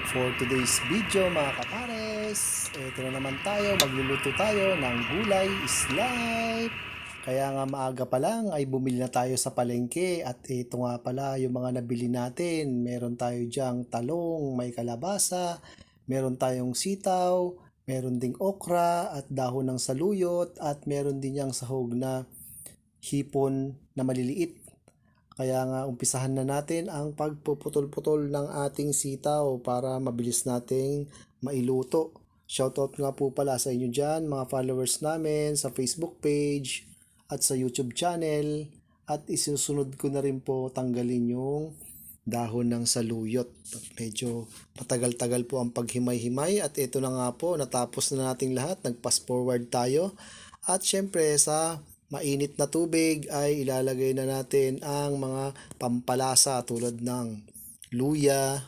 For today's video mga kapares, ito na naman tayo, magluluto tayo ng gulay is life. Kaya nga maaga pa lang ay bumili na tayo sa palengke at ito nga pala yung mga nabili natin. Meron tayo diyang talong, may kalabasa, meron tayong sitaw, meron ding okra at dahon ng saluyot at meron din yang sahog na hipon na maliliit. Kaya nga umpisahan na natin ang pagpuputol-putol ng ating sitaw para mabilis nating mailuto. Shoutout nga po pala sa inyo dyan, mga followers namin sa Facebook page at sa YouTube channel. At isusunod ko na rin po tanggalin yung dahon ng saluyot. Medyo matagal-tagal po ang paghimay-himay at ito na nga po, natapos na nating lahat. Nag-fast forward tayo. At syempre sa mainit na tubig ay ilalagay na natin ang mga pampalasa tulad ng luya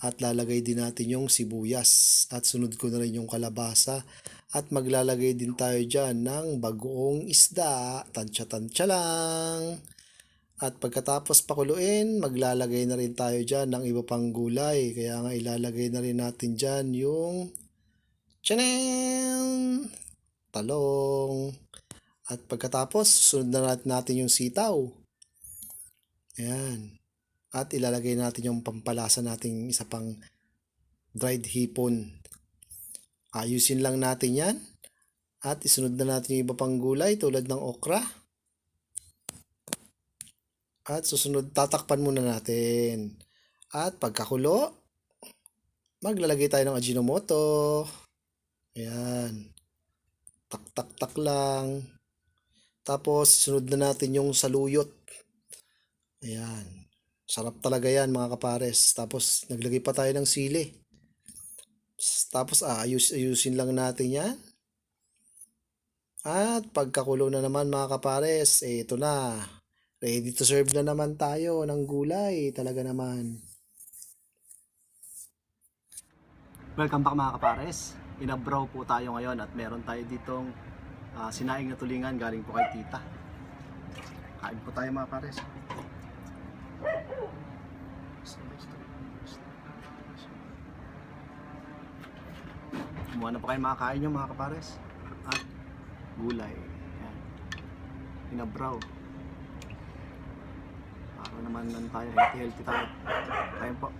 at lalagay din natin yung sibuyas at sunod ko na rin yung kalabasa at maglalagay din tayo dyan ng bagoong isda, tansya-tansya lang. At pagkatapos pakuluin, maglalagay na rin tayo dyan ng iba pang gulay. Kaya nga ilalagay na rin natin dyan yung tsanen! Talong. At pagkatapos, susunod na natin yung sitaw. Ayan. At ilalagay natin yung pampalasa nating isa pang dried hipon. Ayusin lang natin yan. At isunod na natin yung iba pang gulay tulad ng okra. At susunod, tatakpan muna natin. At pagkakulo, maglalagay tayo ng Ajinomoto. Ayan. Tak-tak-tak lang. Tapos, sunod na natin yung saluyot. Ayan. Sarap talaga yan mga kapares. Tapos, naglagay pa tayo ng sili. Tapos, ayusin lang natin yan. At pagkakulo na naman mga kapares, ito na. Ready to serve na naman tayo ng gulay. Talaga naman. Welcome back mga kapares. Inabraw po tayo ngayon at meron tayo ditong sinaing na tulingan galing po kay tita. Kain po tayo mga pares. Kumuha na po kayo makakain nyo mga kapares. At gulay. Ayan. Inabraw. Para naman tayo healthy tayo. Kain po.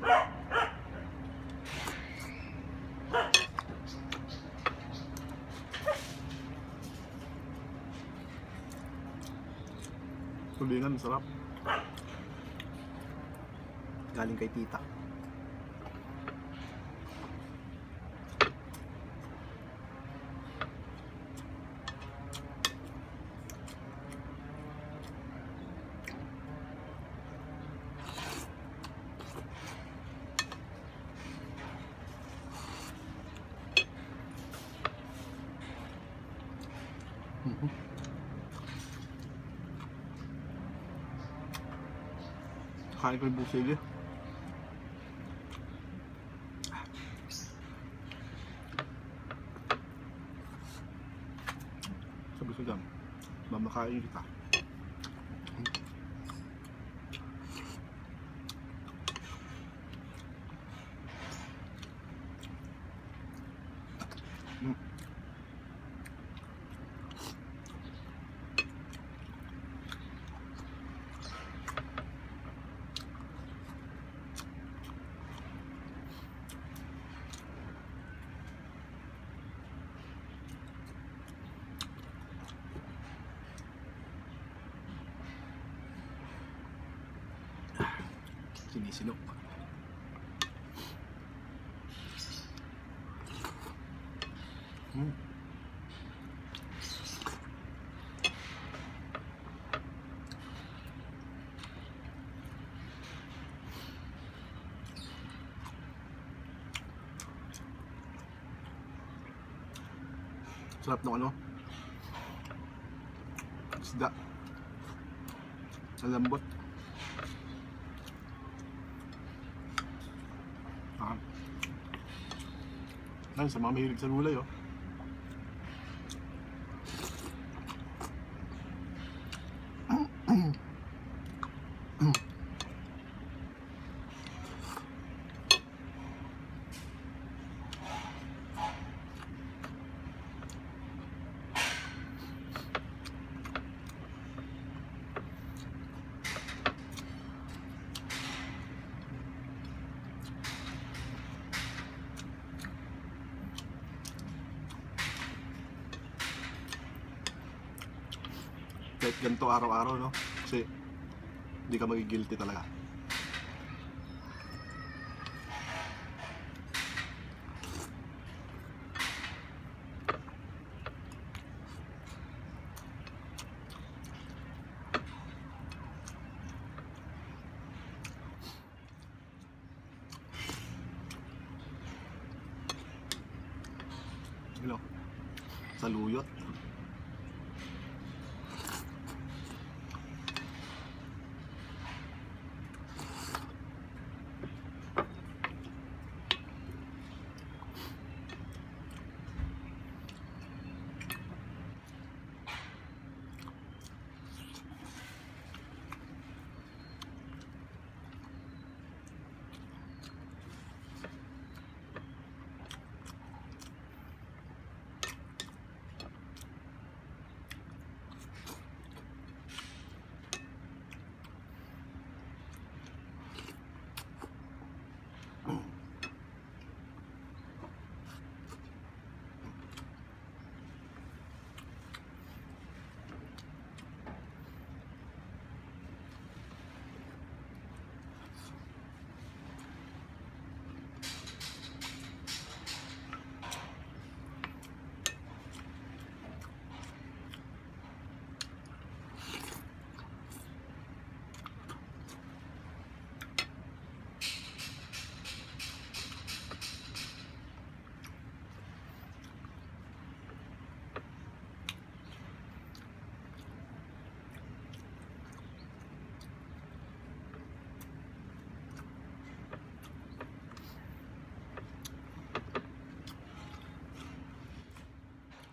Tulingan, sarap. Galing kay tita. Kain ko yung busili. Sabi ko dyan, mamakain kita. Sinisinok. Sarap ng ano? Isda. Ang lambot. Ay, sa mga mahilig sa gulay, oh. kahit ganito araw-araw, no? Kasi hindi ka magigilty talaga. Hello. Saluyot.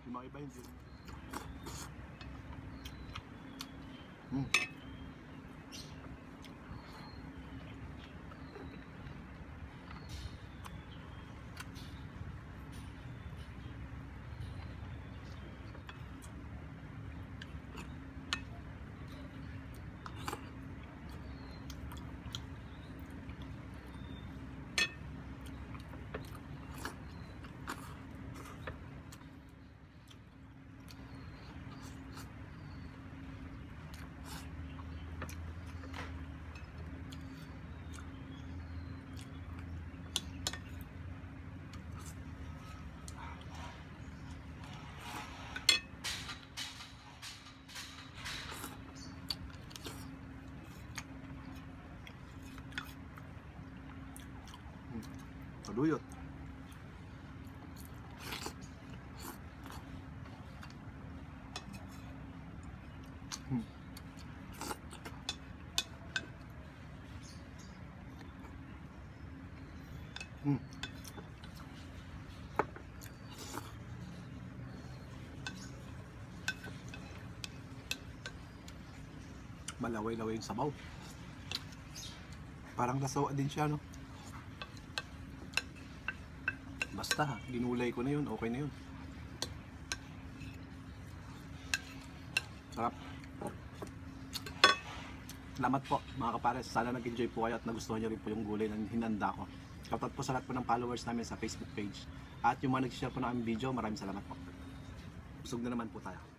Yung mga iba hindi. Saluyot. Malaway-laway yung sabaw. Parang lasawa din siya, no? Basta, ginulay ko na yun, okay na yun. Sarap. Salamat po mga kapares. Sana nag-enjoy po kayo at nagustuhan nyo rin po yung gulay na hinanda ko. Shoutout po sa lahat po ng followers namin sa Facebook page. At yung mga nag-share po ng aming video, maraming salamat po. Busog na naman po tayo.